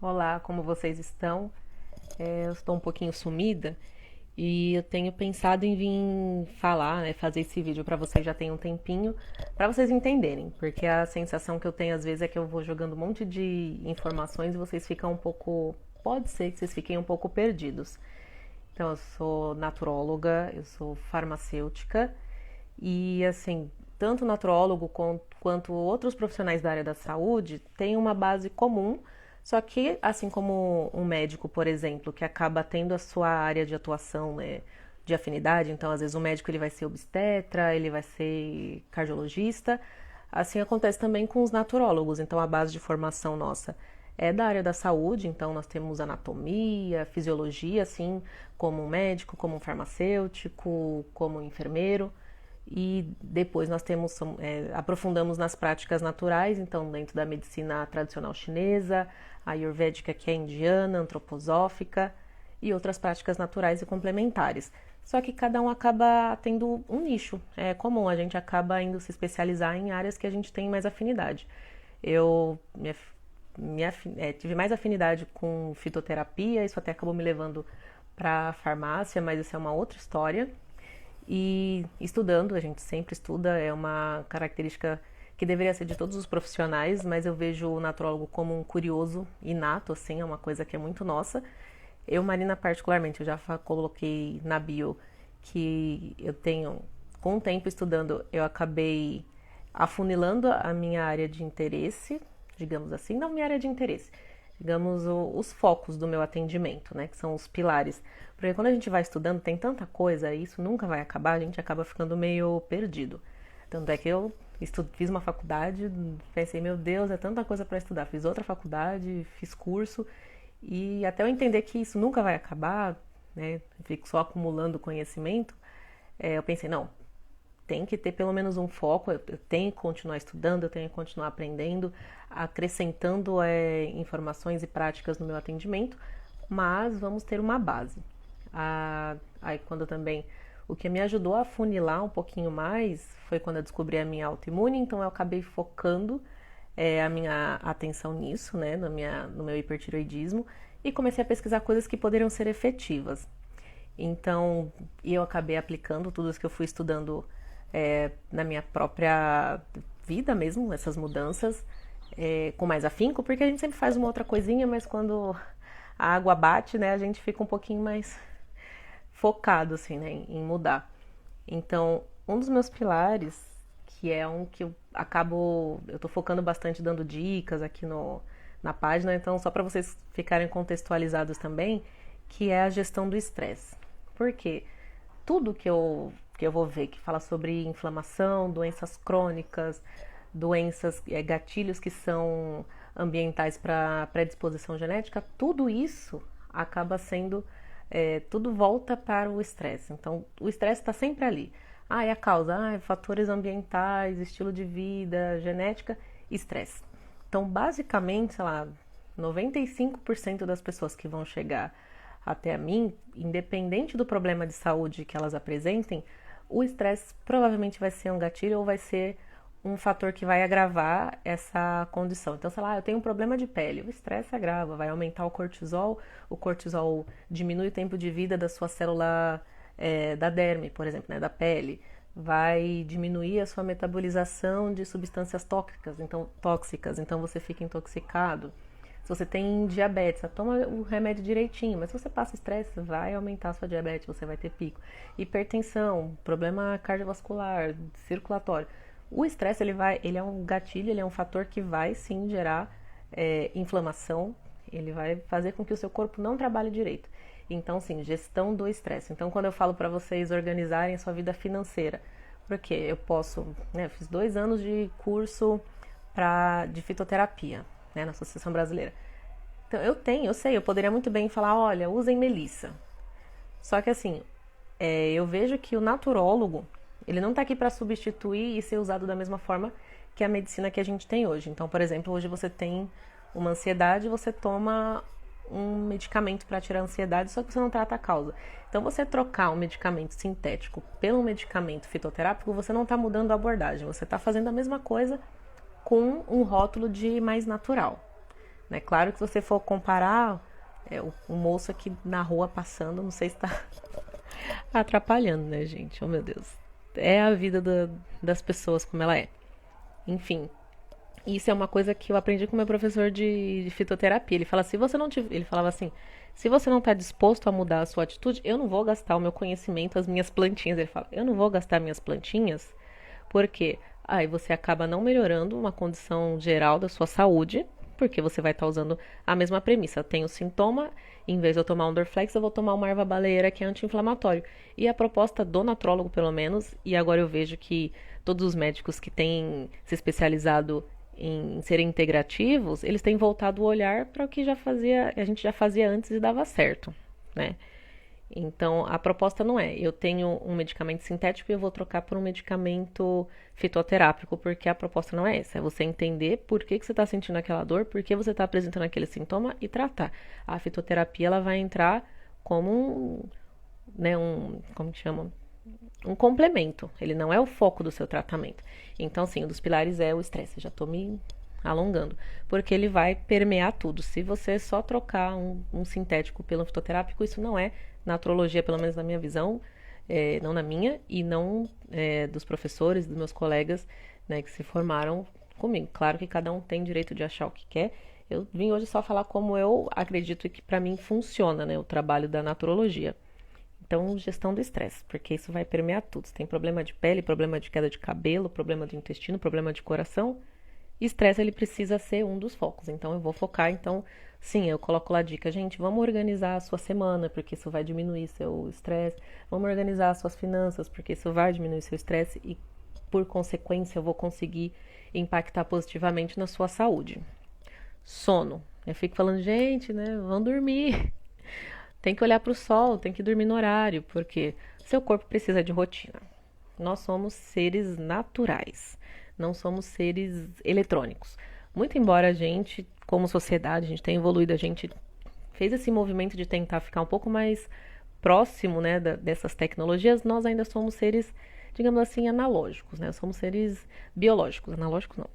Olá, como vocês estão? Eu estou um pouquinho sumida e eu tenho pensado em vir falar, né, fazer esse vídeo para vocês já tem um tempinho, para vocês entenderem, porque a sensação que eu tenho às vezes é que eu vou jogando um monte de informações e vocês ficam um pouco, pode ser que vocês fiquem um pouco perdidos. Então, eu sou naturóloga, eu sou farmacêutica e, assim, tanto o naturólogo quanto outros profissionais da área da saúde têm uma base comum, só que, assim como um médico, por exemplo, que acaba tendo a sua área de atuação, né, de afinidade, então, às vezes, o médico ele vai ser obstetra, ele vai ser cardiologista, assim acontece também com os naturólogos, então, a base de formação nossa é da área da saúde, então nós temos anatomia, fisiologia, assim, como um médico, como um farmacêutico, como um enfermeiro. E depois nós temos, aprofundamos nas práticas naturais, então dentro da medicina tradicional chinesa, a ayurvédica que é indiana, antroposófica e outras práticas naturais e complementares. Só que cada um acaba tendo um nicho, é comum, a gente acaba indo se especializar em áreas que a gente tem mais afinidade. Eu tive mais afinidade com fitoterapia, isso até acabou me levando para farmácia, mas isso é uma outra história. E estudando, a gente sempre estuda, é uma característica que deveria ser de todos os profissionais, mas eu vejo o naturólogo como um curioso inato, assim, é uma coisa que é muito nossa. Eu, Marina, particularmente, eu já coloquei na bio que eu tenho, com o tempo estudando, eu acabei afunilando a minha área de interesse, digamos assim, não minha área de interesse, digamos os focos do meu atendimento, né, que são os pilares. Porque quando a gente vai estudando, tem tanta coisa, e isso nunca vai acabar, a gente acaba ficando meio perdido. Tanto é que eu fiz uma faculdade, pensei, meu Deus, é tanta coisa para estudar. Fiz outra faculdade, fiz curso, e até eu entender que isso nunca vai acabar, né, eu fico só acumulando conhecimento, eu pensei, não, tem que ter pelo menos um foco, eu tenho que continuar estudando, eu tenho que continuar aprendendo, acrescentando informações e práticas no meu atendimento, mas vamos ter uma base. Aí quando também o que me ajudou a funilar um pouquinho mais foi quando eu descobri a minha autoimune, então eu acabei focando a minha atenção nisso, né, no meu hipertiroidismo, e comecei a pesquisar coisas que poderiam ser efetivas. Então, eu acabei aplicando tudo isso que eu fui estudando na minha própria vida mesmo, essas mudanças, com mais afinco, porque a gente sempre faz uma outra coisinha, mas quando a água bate, né, a gente fica um pouquinho mais focado, assim, né, em mudar. Então, um dos meus pilares, que é um que eu tô focando bastante dando dicas aqui na página, então só para vocês ficarem contextualizados também, que é a gestão do estresse. Por quê? Tudo que eu vou ver que fala sobre inflamação, doenças crônicas, doenças, gatilhos que são ambientais para predisposição genética, tudo isso acaba sendo, tudo volta para o estresse. Então, o estresse está sempre ali. Ah, é a causa, fatores ambientais, estilo de vida, genética, estresse. Então, basicamente, sei lá, 95% das pessoas que vão chegar até a mim, independente do problema de saúde que elas apresentem, o estresse provavelmente vai ser um gatilho ou vai ser um fator que vai agravar essa condição. Então, sei lá, eu tenho um problema de pele, o estresse agrava, vai aumentar o cortisol diminui o tempo de vida da sua célula da derme, por exemplo, né, da pele, vai diminuir a sua metabolização de substâncias tóxicas, então você fica intoxicado. Se você tem diabetes, você toma o remédio direitinho, mas se você passa estresse, vai aumentar a sua diabetes, você vai ter pico. Hipertensão, problema cardiovascular, circulatório. O estresse, ele é um gatilho, ele é um fator que vai sim gerar inflamação, ele vai fazer com que o seu corpo não trabalhe direito. Então, sim, gestão do estresse. Então, quando eu falo para vocês organizarem a sua vida financeira, porque eu posso, né, fiz 2 anos de curso de fitoterapia, né, na Associação Brasileira. Então, eu sei, eu poderia muito bem falar, olha, usem melissa. Só que assim, eu vejo que o naturólogo, ele não está aqui para substituir e ser usado da mesma forma que a medicina que a gente tem hoje. Então, por exemplo, hoje você tem uma ansiedade, você toma um medicamento para tirar a ansiedade, só que você não trata a causa. Então, você trocar um medicamento sintético pelo medicamento fitoterápico, você não está mudando a abordagem, você está fazendo a mesma coisa com um rótulo de mais natural. né? Claro que se você for comparar, o moço aqui na rua passando, não sei se tá atrapalhando, né, gente? Oh, meu Deus. É a vida das pessoas como ela é. Enfim, isso é uma coisa que eu aprendi com meu professor de fitoterapia. Ele fala, se você não ele falava assim, se você não está disposto a mudar a sua atitude, eu não vou gastar o meu conhecimento, as minhas plantinhas. Ele fala, eu não vou gastar minhas plantinhas, porque aí você acaba não melhorando uma condição geral da sua saúde, porque você vai estar usando a mesma premissa. Eu tenho sintoma, em vez de eu tomar um Dorflex, eu vou tomar uma erva baleeira que é anti-inflamatório. E a proposta do natrólogo, pelo menos, e agora eu vejo que todos os médicos que têm se especializado em serem integrativos, eles têm voltado o olhar para o que a gente já fazia antes e dava certo, né? Então, a proposta não é, eu tenho um medicamento sintético e eu vou trocar por um medicamento fitoterápico, porque a proposta não é essa, é você entender por que você está sentindo aquela dor, por que você está apresentando aquele sintoma e tratar. A fitoterapia, ela vai entrar como como que chama? Um complemento, ele não é o foco do seu tratamento. Então, sim, um dos pilares é o estresse, eu já estou me alongando, porque ele vai permear tudo. Se você só trocar um sintético pelo fitoterápico, isso não é naturologia, pelo menos na minha visão, não na minha e não dos professores, dos meus colegas, né, que se formaram comigo. Claro que cada um tem direito de achar o que quer. Eu vim hoje só falar como eu acredito que para mim funciona, né, o trabalho da naturologia. Então, gestão do estresse, porque isso vai permear tudo. Se tem problema de pele, problema de queda de cabelo, problema de intestino, problema de coração, estresse ele precisa ser um dos focos. Então, eu vou focar. Então, sim, eu coloco lá a dica, gente, vamos organizar a sua semana, porque isso vai diminuir seu estresse. Vamos organizar as suas finanças, porque isso vai diminuir seu estresse e, por consequência, eu vou conseguir impactar positivamente na sua saúde. Sono. Eu fico falando, gente, né, vão dormir. Tem que olhar para o sol, tem que dormir no horário, porque seu corpo precisa de rotina. Nós somos seres naturais, não somos seres eletrônicos. Muito embora a gente, como sociedade, a gente tenha evoluído, a gente fez esse movimento de tentar ficar um pouco mais próximo, né, dessas tecnologias, nós ainda somos seres, digamos assim, analógicos, né? Somos seres biológicos, analógicos não,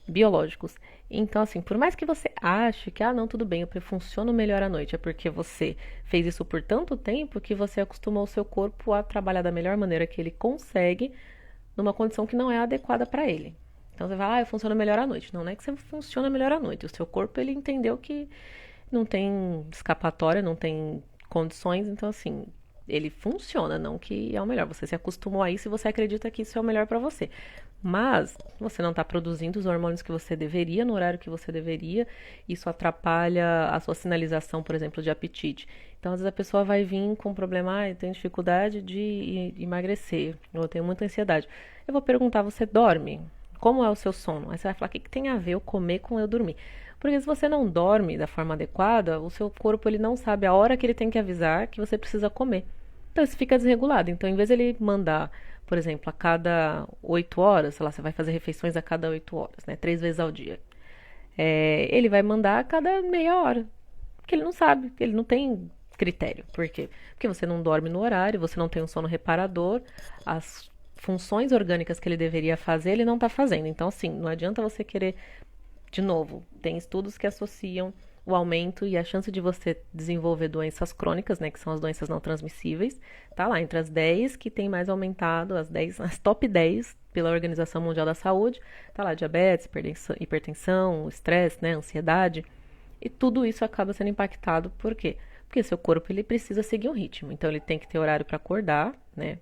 biológicos. Então, assim, por mais que você ache que, não, tudo bem, eu funciono melhor à noite, é porque você fez isso por tanto tempo que você acostumou o seu corpo a trabalhar da melhor maneira que ele consegue, numa condição que não é adequada para ele. Então, você vai, eu funciono melhor à noite. Não, não é que você funciona melhor à noite. O seu corpo, ele entendeu que não tem escapatória, não tem condições, então, assim, ele funciona, não que é o melhor. Você se acostumou a isso e você acredita que isso é o melhor para você. Mas você não está produzindo os hormônios que você deveria, no horário que você deveria. Isso atrapalha a sua sinalização, por exemplo, de apetite. Então, às vezes a pessoa vai vir com um problema, eu tenho dificuldade de emagrecer, eu tenho muita ansiedade. Eu vou perguntar, você dorme? Como é o seu sono? Aí você vai falar, o que tem a ver eu comer com eu dormir? Porque se você não dorme da forma adequada, o seu corpo ele não sabe a hora que ele tem que avisar que você precisa comer. Então isso fica desregulado. Então, em vez de ele mandar, por exemplo, a cada 8 horas, sei lá, você vai fazer refeições a cada 8 horas, né? 3 vezes ao dia. Ele vai mandar a cada meia hora. Porque ele não sabe, ele não tem critério. Por quê? Porque você não dorme no horário, você não tem um sono reparador, as funções orgânicas que ele deveria fazer, ele não está fazendo. Então, assim, não adianta você querer. De novo, tem estudos que associam o aumento e a chance de você desenvolver doenças crônicas, né, que são as doenças não transmissíveis, tá lá entre as 10 que tem mais aumentado, as top 10 pela Organização Mundial da Saúde, tá lá diabetes, hipertensão, estresse, né, ansiedade, e tudo isso acaba sendo impactado, por quê? Porque seu corpo ele precisa seguir um ritmo, então ele tem que ter horário para acordar, né?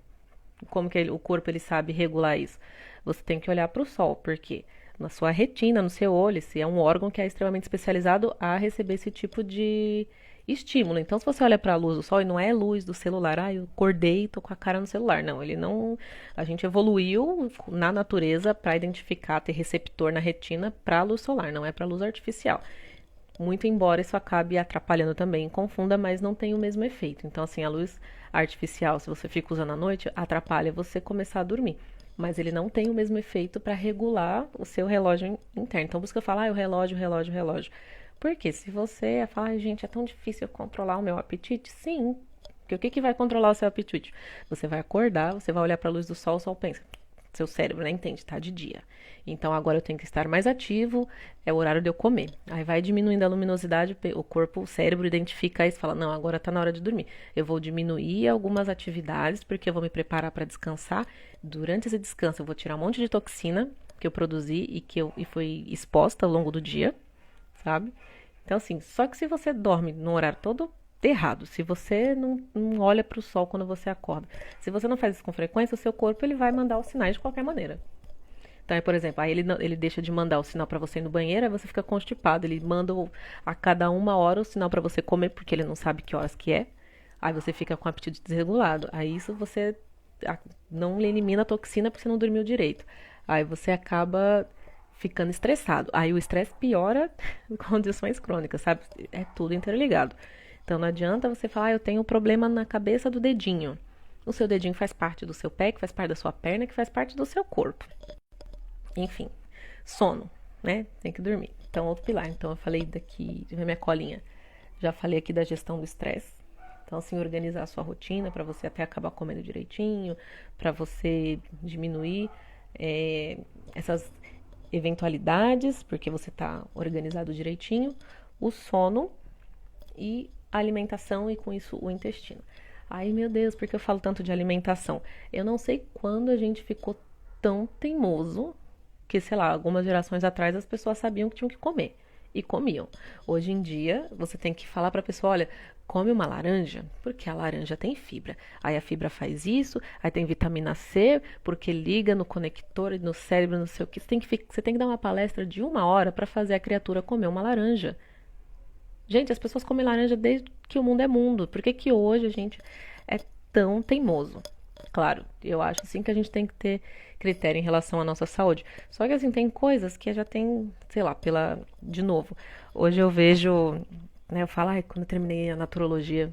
Como que o corpo ele sabe regular isso? Você tem que olhar para o sol, porque na sua retina, no seu olho, esse é um órgão que é extremamente especializado a receber esse tipo de estímulo. Então, se você olha para a luz do sol, e não é luz do celular, eu acordei e tô com a cara no celular. Não, ele não. A gente evoluiu na natureza para identificar, ter receptor na retina para a luz solar, não é para a luz artificial. Muito embora isso acabe atrapalhando também, confunda, mas não tem o mesmo efeito. Então, assim, a luz artificial, se você fica usando à noite, atrapalha você começar a dormir. Mas ele não tem o mesmo efeito para regular o seu relógio interno. Então, busca falar, o relógio, o relógio, o relógio. Porque se você falar, gente, é tão difícil eu controlar o meu apetite, sim. Porque o que vai controlar o seu apetite? Você vai acordar, você vai olhar para a luz do sol, o sol pensa, Seu cérebro, né, entende, tá de dia. Então agora eu tenho que estar mais ativo, é o horário de eu comer. Aí vai diminuindo a luminosidade, o corpo, o cérebro identifica isso e fala: não, agora tá na hora de dormir. Eu vou diminuir algumas atividades porque eu vou me preparar para descansar. Durante esse descanso eu vou tirar um monte de toxina que eu produzi e foi exposta ao longo do dia, sabe? Então assim, só que se você dorme no horário todo errado, se você não olha para o sol quando você acorda, se você não faz isso com frequência, o seu corpo ele vai mandar os sinais de qualquer maneira. Então, por exemplo, aí ele deixa de mandar o sinal para você ir no banheiro, aí você fica constipado. Ele manda a cada 1 hora o sinal para você comer, porque ele não sabe que horas que é. Aí você fica com o apetite desregulado. Aí isso você não elimina a toxina porque você não dormiu direito. Aí você acaba ficando estressado. Aí o estresse piora condições crônicas, sabe? É tudo interligado. Então não adianta você falar: eu tenho um problema na cabeça do dedinho. O seu dedinho faz parte do seu pé, que faz parte da sua perna, que faz parte do seu corpo. Enfim, sono, né? Tem que dormir. Então, outro pilar. Então, eu falei daqui, deixa eu ver minha colinha. Já falei aqui da gestão do estresse. Então, assim, organizar a sua rotina para você até acabar comendo direitinho, para você diminuir essas eventualidades, porque você está organizado direitinho, o sono e a alimentação e com isso o intestino. Ai, meu Deus, por que eu falo tanto de alimentação? Eu não sei quando a gente ficou tão teimoso que, sei lá, algumas gerações atrás as pessoas sabiam que tinham que comer e comiam. Hoje em dia, você tem que falar para a pessoa: olha, come uma laranja, porque a laranja tem fibra. Aí a fibra faz isso, aí tem vitamina C, porque liga no conector, no cérebro, não sei o que. Você tem que dar uma palestra de 1 hora para fazer a criatura comer uma laranja. Gente, as pessoas comem laranja desde que o mundo é mundo. Por que que hoje a gente é tão teimoso? Claro, eu acho assim que a gente tem que ter critério em relação à nossa saúde. Só que assim, tem coisas que já tem, sei lá, de novo, hoje eu vejo, né, eu falo: ai, quando eu terminei a naturologia,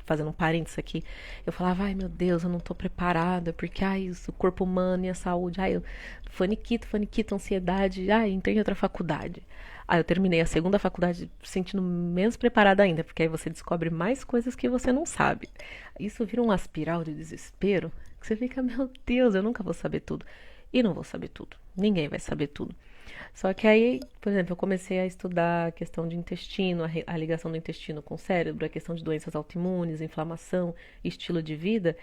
fazendo um parênteses aqui, eu falava: ai, meu Deus, eu não tô preparada, porque, ai, isso, o corpo humano e a saúde, ai, faniquito, ansiedade, ai, entrei em outra faculdade. Aí eu terminei a segunda faculdade sentindo menos preparada ainda, porque aí você descobre mais coisas que você não sabe. Isso vira uma espiral de desespero, que você fica: meu Deus, eu nunca vou saber tudo. E não vou saber tudo. Ninguém vai saber tudo. Só que aí, por exemplo, eu comecei a estudar a questão de intestino, a ligação do intestino com o cérebro, a questão de doenças autoimunes, inflamação, estilo de vida.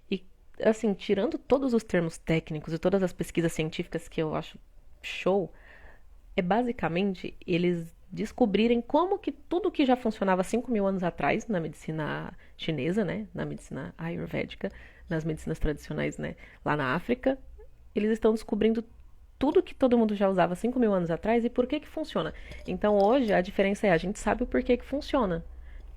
E, assim, tirando todos os termos técnicos e todas as pesquisas científicas que eu acho show, é basicamente eles descobrirem como que tudo que já funcionava 5 mil anos atrás na medicina chinesa, né, na medicina ayurvédica, nas medicinas tradicionais, né, lá na África, eles estão descobrindo tudo que todo mundo já usava 5 mil anos atrás e por que que funciona. Então hoje a diferença é: a gente sabe o porquê que funciona.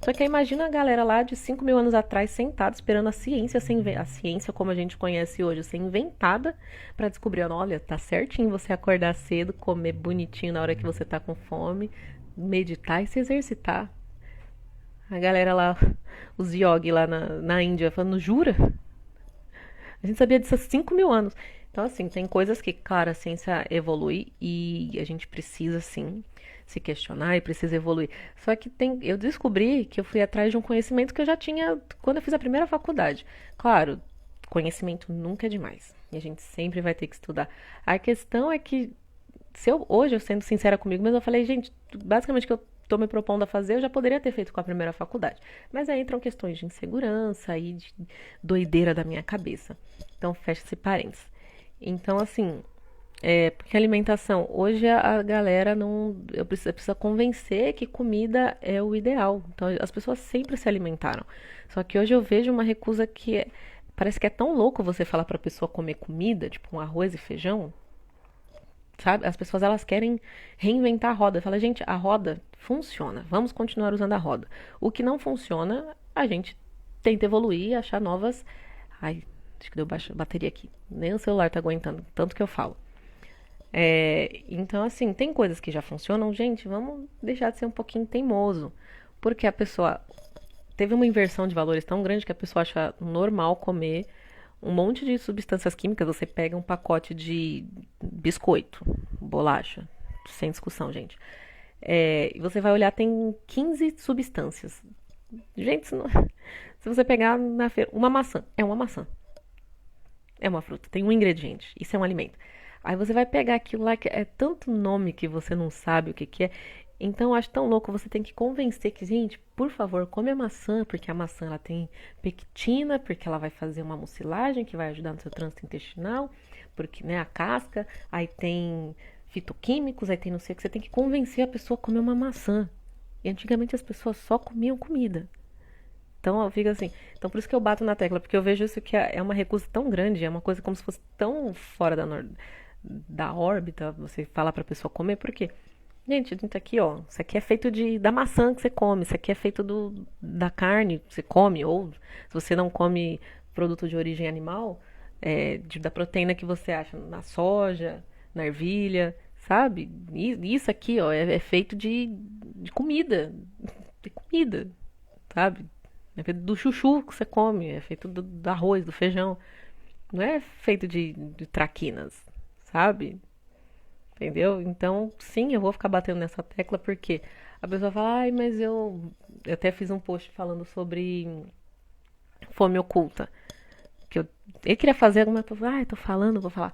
Só que aí imagina a galera lá de 5 mil anos atrás sentada esperando a ciência, a ciência como a gente conhece hoje, ser inventada para descobrir: olha, tá certinho você acordar cedo, comer bonitinho na hora que você tá com fome, meditar e se exercitar. A galera lá, os yogi lá na Índia, falando: jura? A gente sabia disso há 5 mil anos. Então, assim, tem coisas que, claro, a ciência evolui e a gente precisa, sim, se questionar e precisa evoluir. Só que eu descobri que eu fui atrás de um conhecimento que eu já tinha quando eu fiz a primeira faculdade. Claro, conhecimento nunca é demais. E a gente sempre vai ter que estudar. A questão é que, hoje, eu sendo sincera comigo mesmo, eu falei: gente, basicamente o que eu estou me propondo a fazer, eu já poderia ter feito com a primeira faculdade. Mas aí entram questões de insegurança e de doideira da minha cabeça. Então, fecha esse parênteses. Então, assim, porque a alimentação, hoje a galera não. Eu preciso convencer que comida é o ideal. Então, as pessoas sempre se alimentaram. Só que hoje eu vejo uma recusa parece que é tão louco você falar pra pessoa comer comida, tipo um arroz e feijão. Sabe? As pessoas elas querem reinventar a roda. Fala: gente, a roda funciona. Vamos continuar usando a roda. O que não funciona, a gente tenta evoluir e achar novas. Ai, acho que deu baixa bateria aqui. Nem o celular tá aguentando, tanto que eu falo. Então, assim, tem coisas que já funcionam, gente, vamos deixar de ser um pouquinho teimoso. Porque a pessoa teve uma inversão de valores tão grande que a pessoa acha normal comer um monte de substâncias químicas. Você pega um pacote de biscoito, bolacha, sem discussão, gente. E você vai olhar, tem 15 substâncias. Gente, se você pegar na feira, uma maçã, é uma maçã. É uma fruta, tem um ingrediente. Isso é um alimento. Aí você vai pegar aquilo lá que é tanto nome que você não sabe o que que é. Então eu acho tão louco, você tem que convencer que, gente, por favor, come a maçã, porque a maçã ela tem pectina, porque ela vai fazer uma mucilagem que vai ajudar no seu trânsito intestinal, porque, né, a casca, aí tem fitoquímicos, aí tem não sei o que, você tem que convencer a pessoa a comer uma maçã. E antigamente as pessoas só comiam comida. Então eu fico assim. Então por isso que eu bato na tecla, porque eu vejo isso que é uma recusa tão grande, é uma coisa como se fosse tão fora da órbita, você falar pra pessoa comer, porque, gente, isso aqui, ó, isso aqui é feito da maçã que você come, isso aqui é feito da carne que você come, ou se você não come produto de origem animal, da proteína que você acha na soja, na ervilha, sabe? E isso aqui, ó, é feito de comida, sabe? É feito do chuchu que você come, é feito do arroz, do feijão. Não é feito de traquinas, sabe? Entendeu? Então, sim, eu vou ficar batendo nessa tecla porque a pessoa fala, ai, mas eu até fiz um post falando sobre fome oculta. Que eu queria fazer alguma coisa, ai, tô falando, vou falar.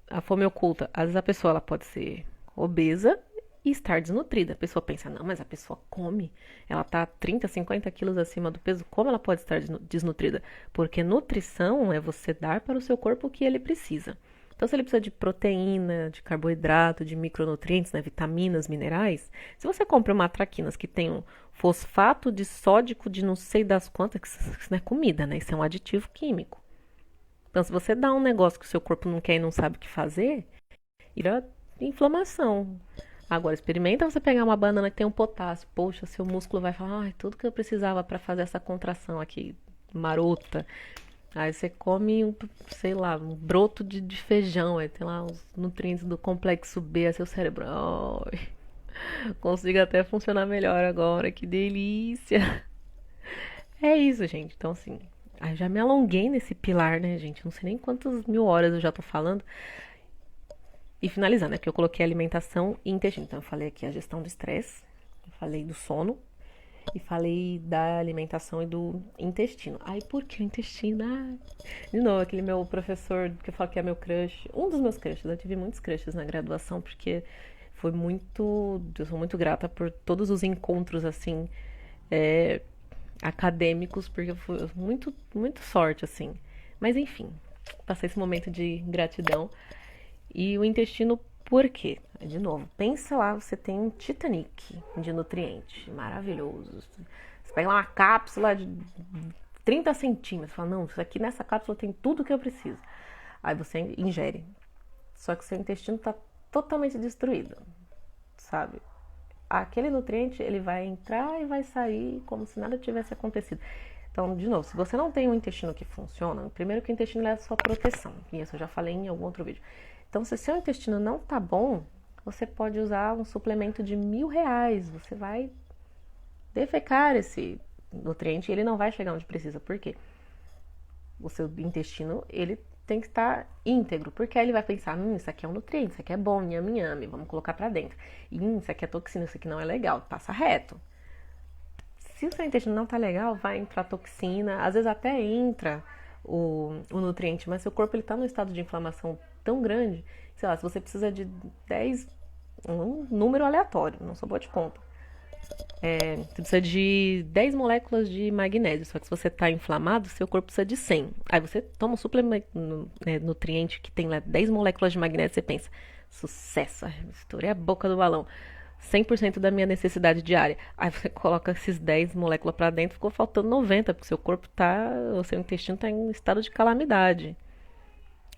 A fome oculta. Às vezes a pessoa ela pode ser obesa e estar desnutrida. A pessoa pensa, não, mas a pessoa come, ela tá 30, 50 quilos acima do peso, como ela pode estar desnutrida? Porque nutrição é você dar para o seu corpo o que ele precisa. Então, se ele precisa de proteína, de carboidrato, de micronutrientes, né, vitaminas, minerais, se você compra uma traquinas que tem um fosfato de sódico de não sei das quantas, que isso não é comida, né? Isso é um aditivo químico. Então, se você dá um negócio que o seu corpo não quer e não sabe o que fazer, ira inflamação. Agora, experimenta você pegar uma banana que tem um potássio. Poxa, seu músculo vai falar, ai, tudo que eu precisava para fazer essa contração aqui, marota. Aí você come, sei lá, um broto de feijão, aí tem lá os nutrientes do complexo B, aí seu cérebro, ai, consigo até funcionar melhor agora, que delícia. É isso, gente. Então, assim, aí já me alonguei nesse pilar, né, gente? Não sei nem quantas mil horas eu já tô falando. E finalizando, é que eu coloquei alimentação e intestino. Então, eu falei aqui a gestão do estresse, eu falei do sono e falei da alimentação e do intestino. Ai, por que o intestino? De novo, aquele meu professor que eu falo que é meu crush, um dos meus crushes. Eu tive muitos crushes na graduação, porque foi muito. Eu sou muito grata por todos os encontros, assim, é, acadêmicos, porque foi muito, muito sorte, assim. Mas enfim, passei esse momento de gratidão. E o intestino, por quê? De novo, pensa lá, você tem um Titanic de nutrientes, maravilhoso. Você pega lá uma cápsula de 30 centímetros, fala, não, isso aqui nessa cápsula tem tudo que eu preciso. Aí você ingere. Só que seu intestino está totalmente destruído, sabe? Aquele nutriente, ele vai entrar e vai sair como se nada tivesse acontecido. Então, de novo, se você não tem um intestino que funciona, primeiro que o intestino é a sua proteção. E isso eu já falei em algum outro vídeo. Então, se seu intestino não tá bom, você pode usar um suplemento de R$ 1.000. Você vai defecar esse nutriente e ele não vai chegar onde precisa. Por quê? O seu intestino, ele tem que estar íntegro. Porque aí ele vai pensar, isso aqui é um nutriente, isso aqui é bom, nhame, nhame, vamos colocar pra dentro. E isso aqui é toxina, isso aqui não é legal, passa reto. Se o seu intestino não tá legal, vai entrar toxina, às vezes até entra o nutriente, mas seu corpo ele tá num estado de inflamação tão grande, sei lá, se você precisa de 10, um número aleatório, não sou boa de conta. Você precisa de 10 moléculas de magnésio, só que se você está inflamado, seu corpo precisa de 100. Aí você toma um suplemento, nutriente que tem lá 10 moléculas de magnésio, você pensa, sucesso, estourei a boca do balão. 100% da minha necessidade diária. Aí você coloca esses 10 moléculas para dentro, ficou faltando 90, porque seu corpo tá, o seu intestino está em estado de calamidade.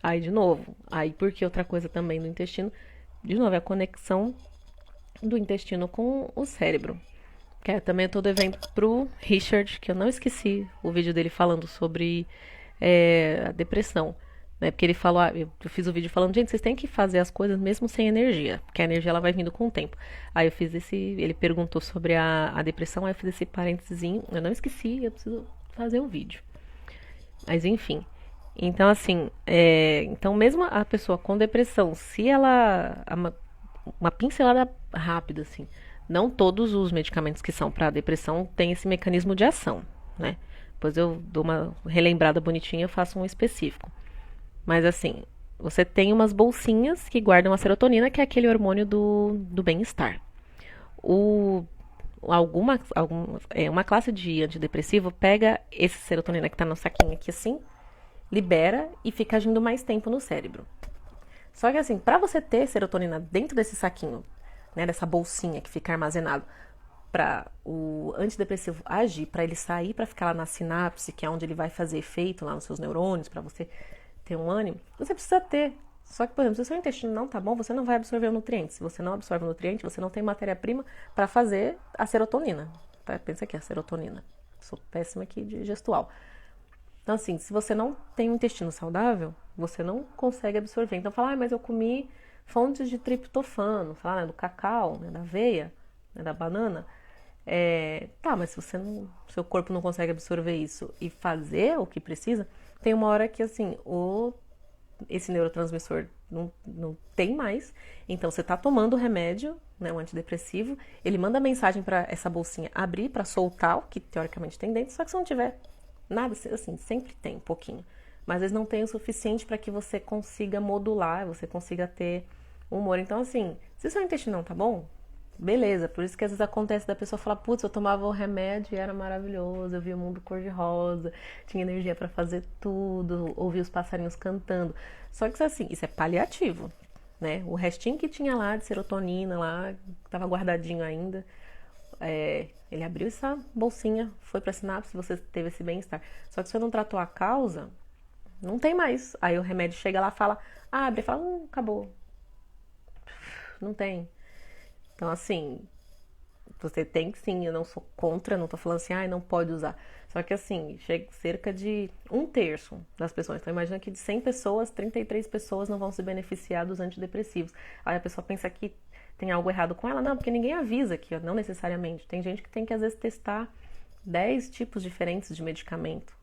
Aí de novo, aí porque outra coisa também do intestino, de novo, é a conexão do intestino com o cérebro. Que também eu tô devendo pro Richard, que eu não esqueci o vídeo dele falando sobre a depressão. Né? Porque ele falou, eu fiz o vídeo falando, gente, vocês têm que fazer as coisas mesmo sem energia, porque a energia ela vai vindo com o tempo. Aí eu fiz ele perguntou sobre a depressão, aí eu fiz esse parênteses, eu não esqueci, eu preciso fazer o vídeo. Mas enfim. Então, assim, então mesmo a pessoa com depressão, se ela. Uma pincelada rápida, assim. Não todos os medicamentos que são para depressão têm esse mecanismo de ação, né? Depois eu dou uma relembrada bonitinha, eu faço um específico. Mas assim, você tem umas bolsinhas que guardam a serotonina, que é aquele hormônio do bem-estar. O, uma classe de antidepressivo pega esse serotonina que está no saquinho aqui assim, libera e fica agindo mais tempo no cérebro. Só que assim, para você ter serotonina dentro desse saquinho, né, dessa bolsinha que fica armazenado, para o antidepressivo agir, para ele sair, para ficar lá na sinapse, que é onde ele vai fazer efeito lá nos seus neurônios, para você ter um ânimo, você precisa ter. Só que, por exemplo, se o seu intestino não tá bom, você não vai absorver o nutriente. Se você não absorve o nutriente, você não tem matéria-prima para fazer a serotonina. Tá? Pensa aqui, a serotonina. Sou péssima aqui de gestual. Então, assim, se você não tem um intestino saudável, você não consegue absorver. Então, fala, mas eu comi fontes de triptofano, fala, né, do cacau, né, da aveia, né, da banana. Tá, mas se você não, seu corpo não consegue absorver isso e fazer o que precisa, tem uma hora que, assim, esse neurotransmissor não tem mais. Então, você tá tomando o remédio, né, um antidepressivo, ele manda mensagem para essa bolsinha abrir, para soltar o que teoricamente tem dentro, só que se não tiver nada, assim, sempre tem um pouquinho. Mas às vezes não tem o suficiente para que você consiga modular, você consiga ter humor. Então, assim, se o seu intestino não tá bom, beleza. Por isso que às vezes acontece da pessoa falar, putz, eu tomava o remédio e era maravilhoso, eu via o mundo cor-de-rosa, tinha energia para fazer tudo, ouvia os passarinhos cantando. Só que assim, isso é paliativo, né? O restinho que tinha lá de serotonina lá, tava guardadinho ainda, ele abriu essa bolsinha, foi pra sinapse, você teve esse bem-estar. Só que se você não tratou a causa, não tem mais. Aí o remédio chega lá, fala, abre, fala, acabou. Não tem. Então, assim, você tem que sim, eu não sou contra, não tô falando assim, não pode usar. Só que assim, chega cerca de 1/3 das pessoas. Então imagina que de 100 pessoas, 33 pessoas não vão se beneficiar dos antidepressivos. Aí a pessoa pensa que tem algo errado com ela. Não, porque ninguém avisa que não necessariamente. Tem gente que tem que às vezes testar 10 tipos diferentes de medicamento.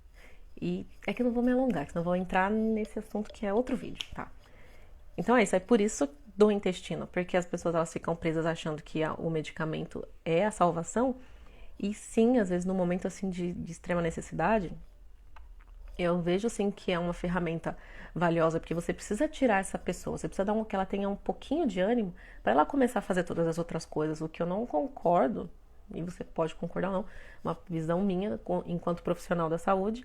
E é que eu não vou me alongar, senão eu vou entrar nesse assunto que é outro vídeo, tá? Então é isso, é por isso do intestino, porque as pessoas elas ficam presas achando que o medicamento é a salvação, e sim, às vezes no momento assim de extrema necessidade, eu vejo assim que é uma ferramenta valiosa, porque você precisa tirar essa pessoa, você precisa dar que ela tenha um pouquinho de ânimo para ela começar a fazer todas as outras coisas, o que eu não concordo, e você pode concordar ou não, uma visão minha enquanto profissional da saúde,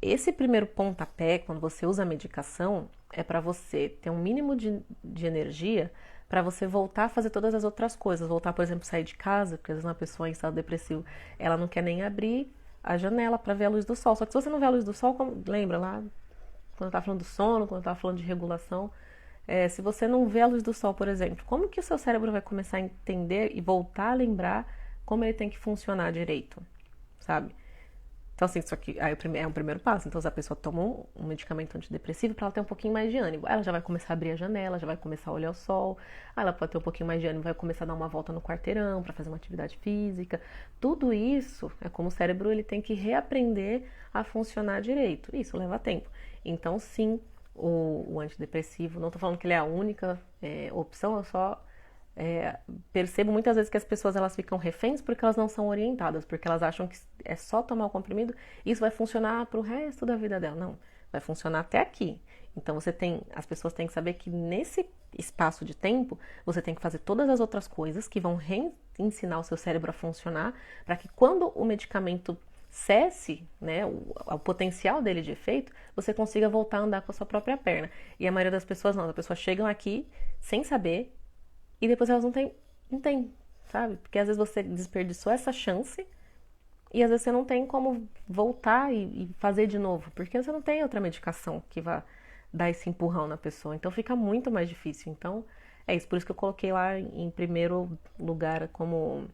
esse primeiro pontapé, quando você usa a medicação, é para você ter um mínimo de energia para você voltar a fazer todas as outras coisas. Voltar, por exemplo, sair de casa, porque às vezes uma pessoa em estado depressivo, ela não quer nem abrir a janela para ver a luz do sol. Só que se você não vê a luz do sol, lembra lá, quando eu tava falando do sono, quando eu tava falando de regulação, se você não vê a luz do sol, por exemplo, como que o seu cérebro vai começar a entender e voltar a lembrar como ele tem que funcionar direito, sabe? Então, assim, isso aqui é um primeiro passo. Então, se a pessoa toma um medicamento antidepressivo, para ela ter um pouquinho mais de ânimo. Ela já vai começar a abrir a janela, já vai começar a olhar o sol. Aí ela pode ter um pouquinho mais de ânimo, vai começar a dar uma volta no quarteirão para fazer uma atividade física. Tudo isso é como o cérebro ele tem que reaprender a funcionar direito. Isso leva tempo. Então, sim, o antidepressivo, não estou falando que ele é a única opção, eu só percebo muitas vezes que as pessoas elas ficam reféns porque elas não são orientadas, porque elas acham que é só tomar o comprimido e isso vai funcionar pro resto da vida dela. Não, vai funcionar até aqui. Então as pessoas têm que saber que nesse espaço de tempo você tem que fazer todas as outras coisas que vão reensinar o seu cérebro a funcionar para que quando o medicamento cesse, né, o potencial dele de efeito, você consiga voltar a andar com a sua própria perna. E a maioria das pessoas não, as pessoas chegam aqui sem saber e depois elas não tem, sabe? Porque às vezes você desperdiçou essa chance e às vezes você não tem como voltar e fazer de novo, porque você não tem outra medicação que vá dar esse empurrão na pessoa. Então fica muito mais difícil. Então é isso, por isso que eu coloquei lá em primeiro lugar como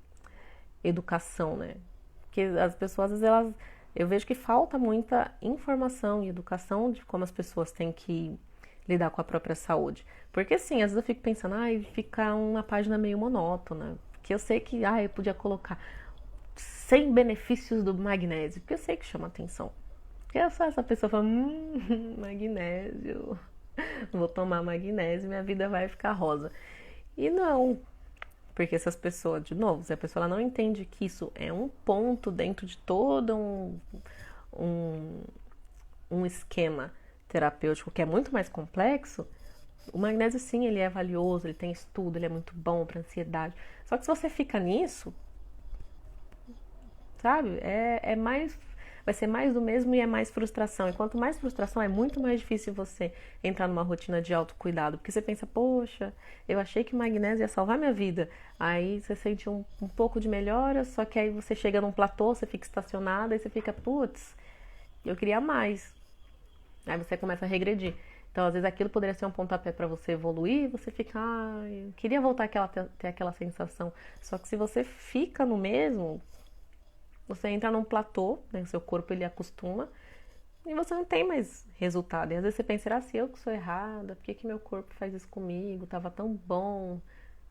educação, né? Porque as pessoas, às vezes, eu vejo que falta muita informação e educação de como as pessoas têm que lidar com a própria saúde. Porque assim, às vezes eu fico pensando, fica uma página meio monótona. Porque eu sei que, eu podia colocar 100 benefícios do magnésio, porque eu sei que chama atenção. Porque eu sou essa pessoa falando, magnésio, vou tomar magnésio, minha vida vai ficar rosa. E não, Porque se as pessoas, de novo, se a pessoa ela não entende que isso é um ponto dentro de todo um, um esquema terapêutico que é muito mais complexo, o magnésio sim, ele é valioso, ele tem estudo, ele é muito bom para ansiedade. Só que se você fica nisso, sabe, vai ser mais do mesmo e é mais frustração. E quanto mais frustração, é muito mais difícil você entrar numa rotina de autocuidado. Porque você pensa, poxa, eu achei que o magnésio ia salvar minha vida. Aí você sente um pouco de melhora, só que aí você chega num platô, você fica estacionada e você fica, putz, eu queria mais. Aí você começa a regredir. Então, às vezes, aquilo poderia ser um pontapé para você evoluir, você fica, eu queria voltar ter aquela sensação. Só que se você fica no mesmo, você entra num platô, né? O seu corpo ele acostuma e você não tem mais resultado. E às vezes você pensa, será se eu que sou errada? Por que que meu corpo faz isso comigo? Tava tão bom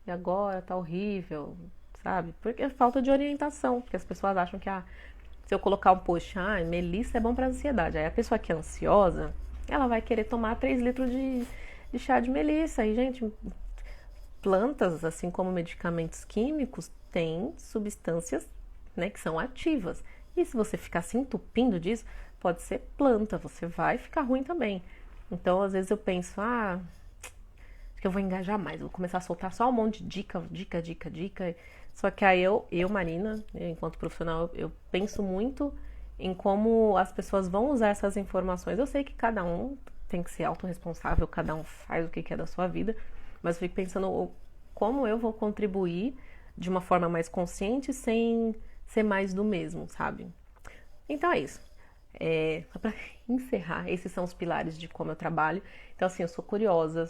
e agora tá horrível, sabe? Porque é falta de orientação, porque as pessoas acham que se eu colocar um post, melissa é bom pra ansiedade. Aí a pessoa que é ansiosa, ela vai querer tomar 3 litros de chá de melissa. E, gente, plantas, assim como medicamentos químicos, têm substâncias, né, que são ativas. E se você ficar se entupindo disso, pode ser planta, você vai ficar ruim também. Então, às vezes eu penso, acho que eu vou engajar mais, vou começar a soltar só um monte de dica. Só que aí Marina, enquanto profissional, eu penso muito em como as pessoas vão usar essas informações. Eu sei que cada um tem que ser autorresponsável, cada um faz o que quer da sua vida, mas eu fico pensando como eu vou contribuir de uma forma mais consciente sem ser mais do mesmo, sabe? Então é isso. Só para encerrar, esses são os pilares de como eu trabalho. Então, assim, eu sou curiosa,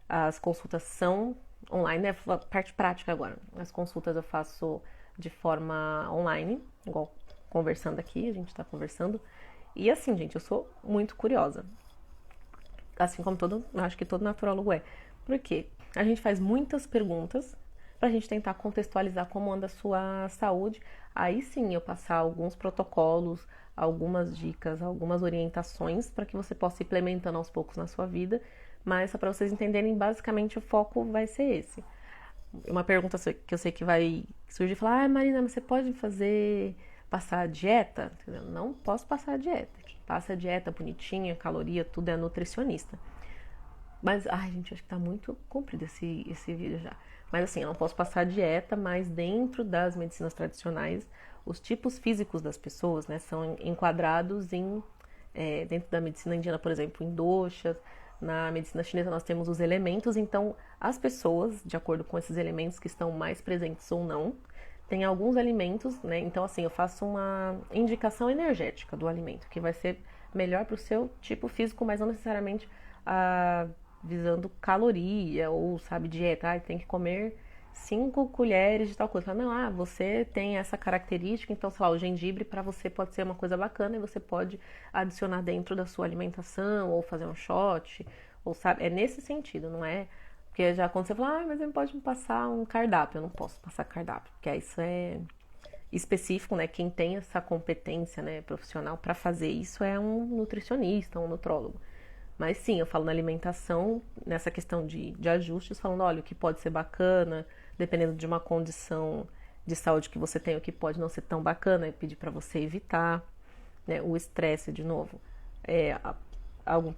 as consultas são online, né? Parte prática agora. As consultas eu faço de forma online, igual conversando aqui, a gente tá conversando. E assim, gente, eu sou muito curiosa. Assim como acho que todo naturólogo é. Por quê? A gente faz muitas perguntas pra gente tentar contextualizar como anda a sua saúde. Aí sim eu passar alguns protocolos, algumas dicas, algumas orientações para que você possa ir implementando aos poucos na sua vida. Mas só para vocês entenderem, basicamente o foco vai ser esse. Uma pergunta que eu sei que vai surgir, falar, Marina, você pode passar a dieta? Eu não posso passar a dieta. Quem passa a dieta bonitinha, caloria, tudo é nutricionista. Mas, gente, acho que tá muito comprido esse vídeo já. Mas assim, eu não posso passar a dieta, mas dentro das medicinas tradicionais, os tipos físicos das pessoas, né, são enquadrados dentro da medicina indiana, por exemplo, em doshas. Na medicina chinesa nós temos os elementos, então as pessoas, de acordo com esses elementos que estão mais presentes ou não, tem alguns alimentos, né? Então assim, eu faço uma indicação energética do alimento, que vai ser melhor para o seu tipo físico, mas não necessariamente visando caloria ou, sabe, dieta. Tem que comer 5 colheres de tal coisa. Não, você tem essa característica, então, sei lá, o gengibre para você pode ser uma coisa bacana e você pode adicionar dentro da sua alimentação ou fazer um shot, ou sabe, é nesse sentido, não é? Porque já quando você fala, mas você pode me passar um cardápio, eu não posso passar cardápio, porque isso é específico, né? Quem tem essa competência, né, profissional para fazer isso é um nutricionista, um nutrólogo. Mas sim, eu falo na alimentação, nessa questão de ajustes, falando, olha, o que pode ser bacana, dependendo de uma condição de saúde que você tem, o que pode não ser tão bacana, e pedir para você evitar, né? O estresse, de novo.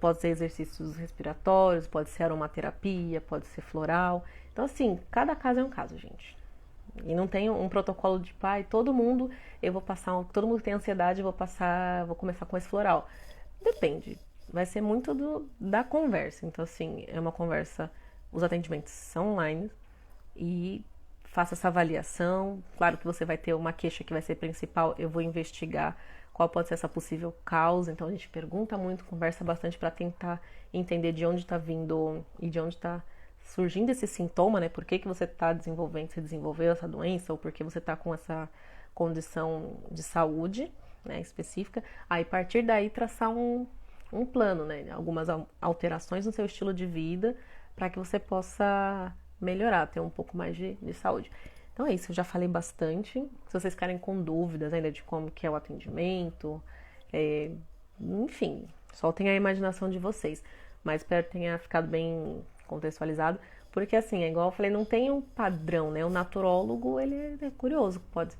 Pode ser exercícios respiratórios, pode ser aromaterapia, pode ser floral. Então, assim, cada caso é um caso, gente. E não tem um protocolo de todo mundo que tem ansiedade, vou começar com esse floral. Depende. Vai ser muito da conversa. Então, assim, é uma conversa. Os atendimentos são online e faça essa avaliação. Claro que você vai ter uma queixa que vai ser principal. Eu vou investigar qual pode ser essa possível causa. Então, a gente pergunta muito, conversa bastante para tentar entender de onde está vindo e de onde está surgindo esse sintoma, né? Por que você está você desenvolveu essa doença ou por que você está com essa condição de saúde, né, específica. Aí, a partir daí, traçar um plano, né? Algumas alterações no seu estilo de vida para que você possa melhorar, ter um pouco mais de saúde. Então é isso, eu já falei bastante. Se vocês ficarem com dúvidas ainda de como que é o atendimento, enfim, soltem a imaginação de vocês. Mas espero que tenha ficado bem contextualizado. Porque assim, é igual eu falei, não tem um padrão, né? O naturólogo, ele é curioso, pode.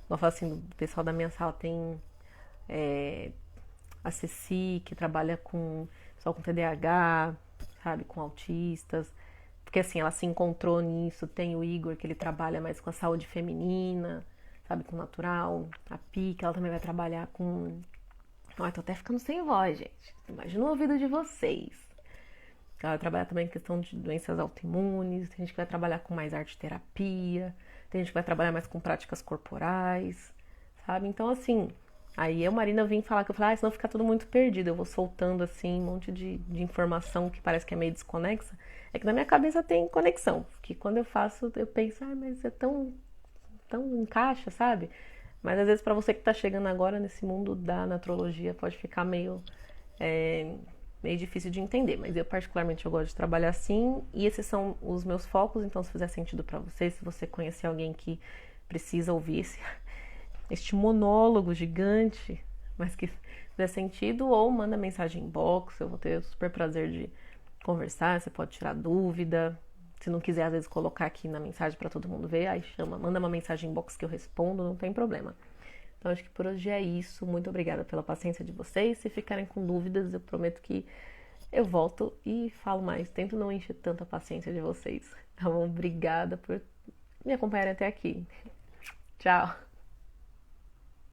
Eu falo assim, o pessoal da minha sala tem a Ceci, que trabalha com só com TDAH, sabe, com autistas. Porque assim, ela se encontrou nisso. Tem o Igor, que ele trabalha mais com a saúde feminina, sabe, com o natural. A Pi, que ela também vai trabalhar com. Ai, tô até ficando sem voz, gente. Imagina o ouvido de vocês. Ela vai trabalhar também em questão de doenças autoimunes. Tem gente que vai trabalhar com mais arte terapia. Tem gente que vai trabalhar mais com práticas corporais, sabe? Então, assim, aí eu, Marina, vim falar que eu falei, senão fica tudo muito perdido. Eu vou soltando, assim, um monte de informação que parece que é meio desconexa. É que na minha cabeça tem conexão. Que quando eu faço, eu penso, mas é tão encaixa, sabe? Mas às vezes para você que tá chegando agora nesse mundo da naturologia pode ficar é, meio difícil de entender. Mas eu particularmente eu gosto de trabalhar assim e esses são os meus focos. Então se fizer sentido para você, se você conhecer alguém que precisa ouvir este monólogo gigante, mas que fizer sentido, ou manda mensagem em box, eu vou ter o super prazer de conversar, você pode tirar dúvida. Se não quiser, às vezes, colocar aqui na mensagem para todo mundo ver, aí chama, manda uma mensagem em box que eu respondo, não tem problema. Então, acho que por hoje é isso. Muito obrigada pela paciência de vocês. Se ficarem com dúvidas, eu prometo que eu volto e falo mais. Tento não encher tanta paciência de vocês. Tá bom? Obrigada por me acompanharem até aqui. Tchau!